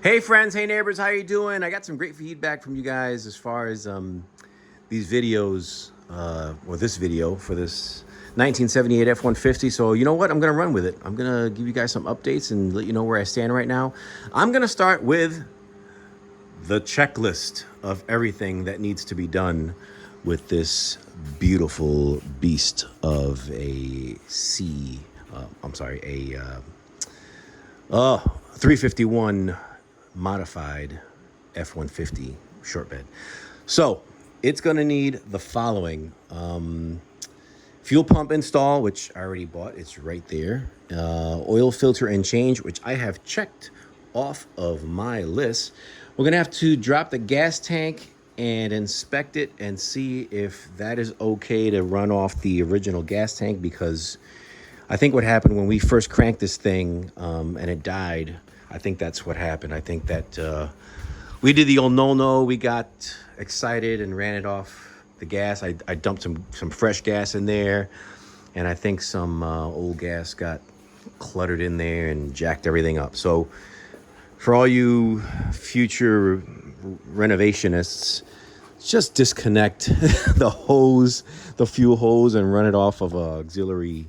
Hey friends, hey neighbors, how you doing? I got some great feedback from you guys as far as these videos, or this video for this 1978 F-150. So you know what? I'm gonna run with it. I'm gonna give you guys some updates and let you know where I stand right now. I'm gonna start with the checklist of everything that needs to be done with this beautiful beast of a 351 modified F-150 short bed. So it's going to need the following: fuel pump install, which I already bought, it's right there. Oil filter and change, which I have checked off of my list. We're going to have to drop the gas tank and inspect it and see if that is okay to run off the original gas tank, because I think what happened when we first cranked this thing and it died, I think that's what happened. I think that we did the old no-no. We got excited and ran it off the gas. I dumped some fresh gas in there, and I think some old gas got cluttered in there and jacked everything up. So for all you future renovationists, just disconnect the hose, the fuel hose, and run it off of an auxiliary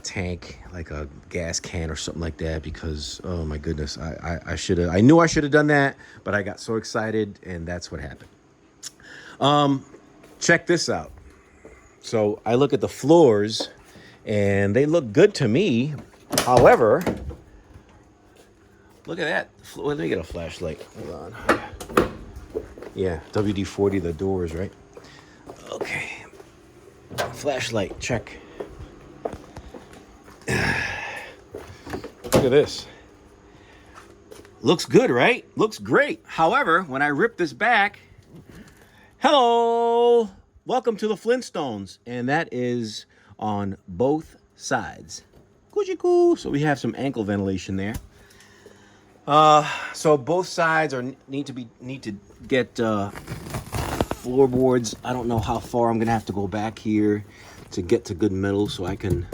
tank, like a gas can or something like that, because oh my goodness, I knew I should have done that, but I got so excited and that's what happened. Check this out. So I look at the floors and they look good to me. However, look at that. Let me get a flashlight. Hold on. Yeah, WD-40 the doors, right? Okay. Flashlight, check. Look at this. Looks good, right? Looks great. However, when I rip this back, hello, welcome to the Flintstones. And that is on both sides. Coochie coo. So we have some ankle ventilation there. So both sides need to get floorboards. I don't know how far I'm gonna have to go back here to get to good metal so I can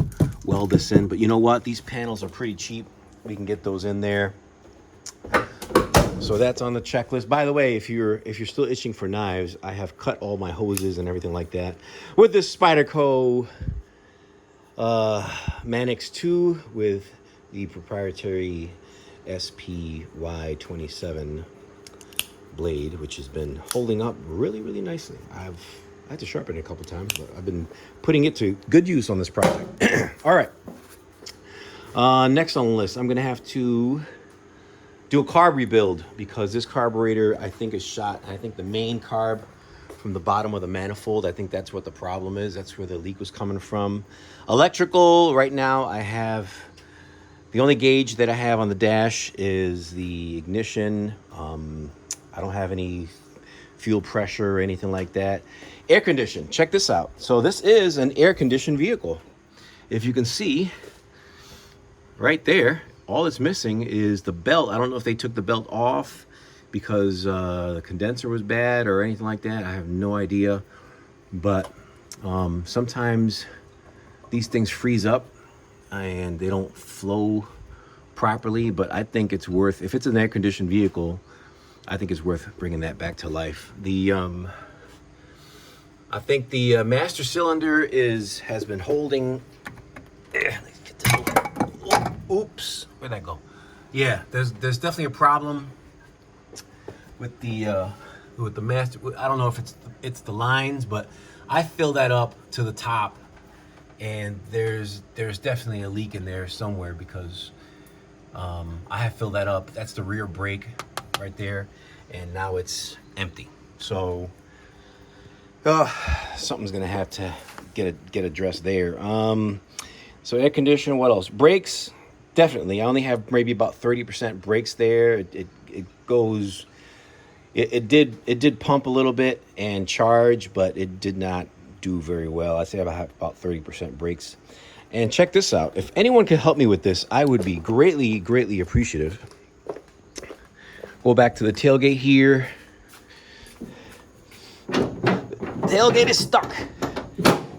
weld this in, but you know what, these panels are pretty cheap. We can get those in there. So that's on the checklist. By the way, if you're still itching for knives, I have cut all my hoses and everything like that with this Spyderco Manix 2 with the proprietary SPY27 blade, which has been holding up really nicely. I had to sharpen it a couple times, but I've been putting it to good use on this project. All right. Next on the list, I'm going to have to do a carb rebuild, because this carburetor, I think, is shot. I think the main carb from the bottom of the manifold, I think that's what the problem is. That's where the leak was coming from. Electrical, right now, I have the only gauge that I have on the dash is the ignition. I don't have any fuel pressure or anything like that. Air condition, check this out. So this is an air conditioned vehicle. If you can see right there, all it's missing is the belt. I don't know if they took the belt off because the condenser was bad or anything like that. I have no idea. But sometimes these things freeze up and they don't flow properly. But I think it's worth, if it's an air conditioned vehicle, I think it's worth bringing that back to life. I think the master cylinder has been holding. Oops, where'd that go? Yeah, there's definitely a problem with the master. I don't know if it's the lines, but I filled that up to the top, and there's definitely a leak in there somewhere, because I have filled that up. That's the rear brake right there, and now it's empty. So something's gonna have to get addressed there. So air conditioner, what else? Brakes, definitely. I only have maybe about 30% brakes there. It did pump a little bit and charge, but it did not do very well. I'd say I have about 30% brakes. And check this out. If anyone can help me with this, I would be greatly appreciative. Go back to the tailgate here. Tailgate is stuck,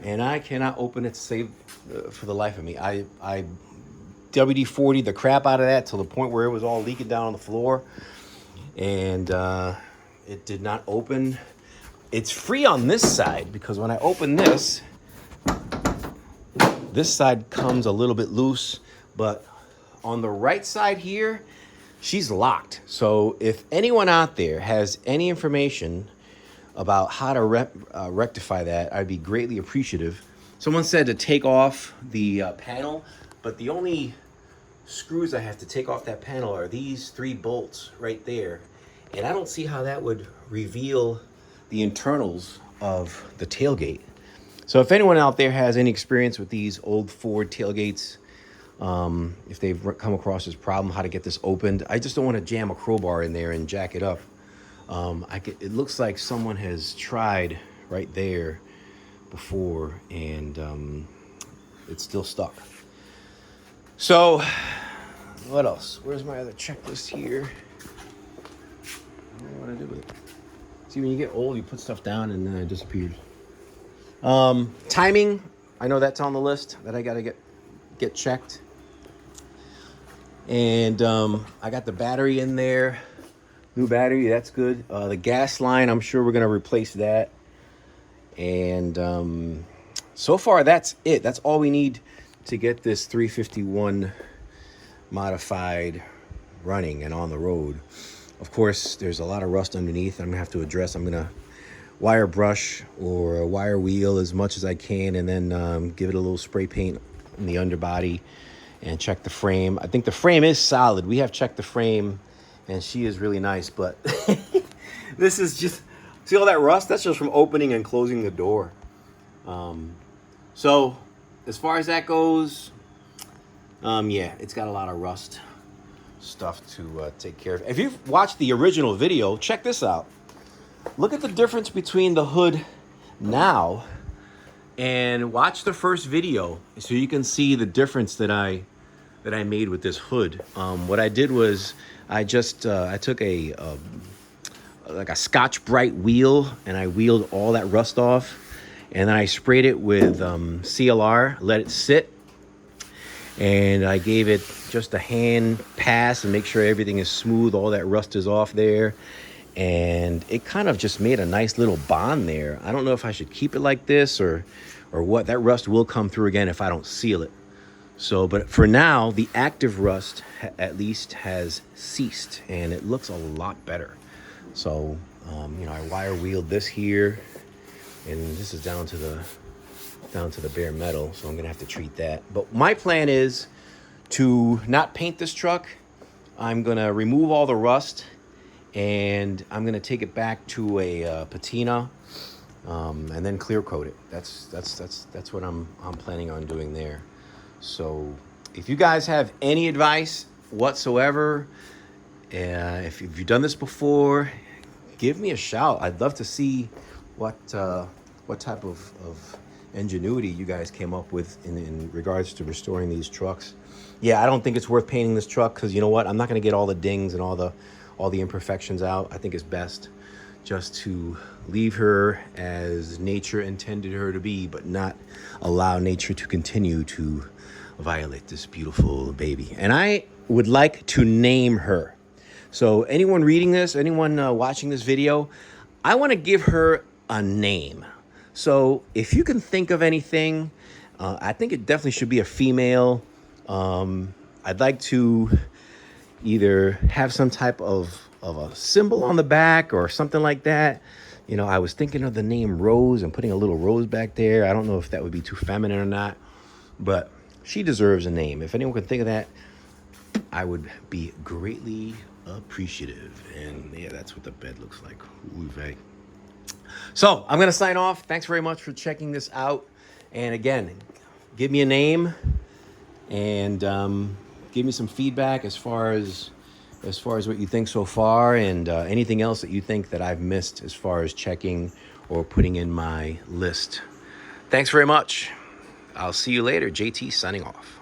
and I cannot open it to save for the life of me. I WD-40 the crap out of that to the point where it was all leaking down on the floor. And it did not open. It's free on this side because when I open this side comes a little bit loose, but on the right side here, she's locked. So if anyone out there has any information about how to rectify that, I'd be greatly appreciative. Someone said to take off the panel, but the only screws I have to take off that panel are these 3 bolts right there. And I don't see how that would reveal the internals of the tailgate. So if anyone out there has any experience with these old Ford tailgates, if they've come across this problem, how to get this opened, I just don't want to jam a crowbar in there and jack it up. It looks like someone has tried right there before, and it's still stuck. So what else? Where's my other checklist here? I don't know what to do with it. See, when you get old, you put stuff down and then it disappears. Timing, I know that's on the list that I gotta get checked. And I got the battery in there. New battery, that's good. The gas line, I'm sure we're gonna replace that. And so far, that's it. That's all we need to get this 351 modified running and on the road. Of course, there's a lot of rust underneath I'm gonna have to address. I'm gonna wire brush or wire wheel as much as I can, and then give it a little spray paint in the underbody and check the frame. I think the frame is solid. We have checked the frame and she is really nice, but this is just, see all that rust? That's just from opening and closing the door. So as far as that goes, yeah, it's got a lot of rust stuff to take care of. If you've watched the original video, check this out. Look at the difference between the hood now and watch the first video so you can see the difference that I made with this hood. What I did was I just I took like a Scotch-Brite wheel and I wheeled all that rust off, and then I sprayed it with CLR, let it sit, and I gave it just a hand pass and make sure everything is smooth, all that rust is off there. And it kind of just made a nice little bond there. I don't know if I should keep it like this or what. That rust will come through again if I don't seal it. So, but for now, the active rust at least has ceased and it looks a lot better. So, you know, I wire wheeled this here, and this is down to the bare metal. So I'm gonna have to treat that. But my plan is to not paint this truck. I'm gonna remove all the rust, and I'm gonna take it back to a patina, and then clear coat it. That's what I'm planning on doing there. So if you guys have any advice whatsoever, if you've done this before, give me a shout. I'd love to see what type of ingenuity you guys came up with in regards to restoring these trucks. Yeah, I don't think it's worth painting this truck because you know what? I'm not gonna get all the dings and all the imperfections out. I think it's best just to leave her as nature intended her to be, but not allow nature to continue to violate this beautiful baby. And I would like to name her. So anyone reading this, anyone watching this video, I want to give her a name. So if you can think of anything, I think it definitely should be a female. I'd like to either have some type of a symbol on the back or something like that. You know, I was thinking of the name Rose and putting a little rose back there. I don't know if that would be too feminine or not, but she deserves a name. If anyone can think of that, I would be greatly appreciative. And yeah, that's what the bed looks like. Ooh, vey. So I'm gonna sign off. Thanks very much for checking this out. And again, give me a name and give me some feedback as far as what you think so far, and anything else that you think that I've missed as far as checking or putting in my list. Thanks very much. I'll see you later. JT signing off.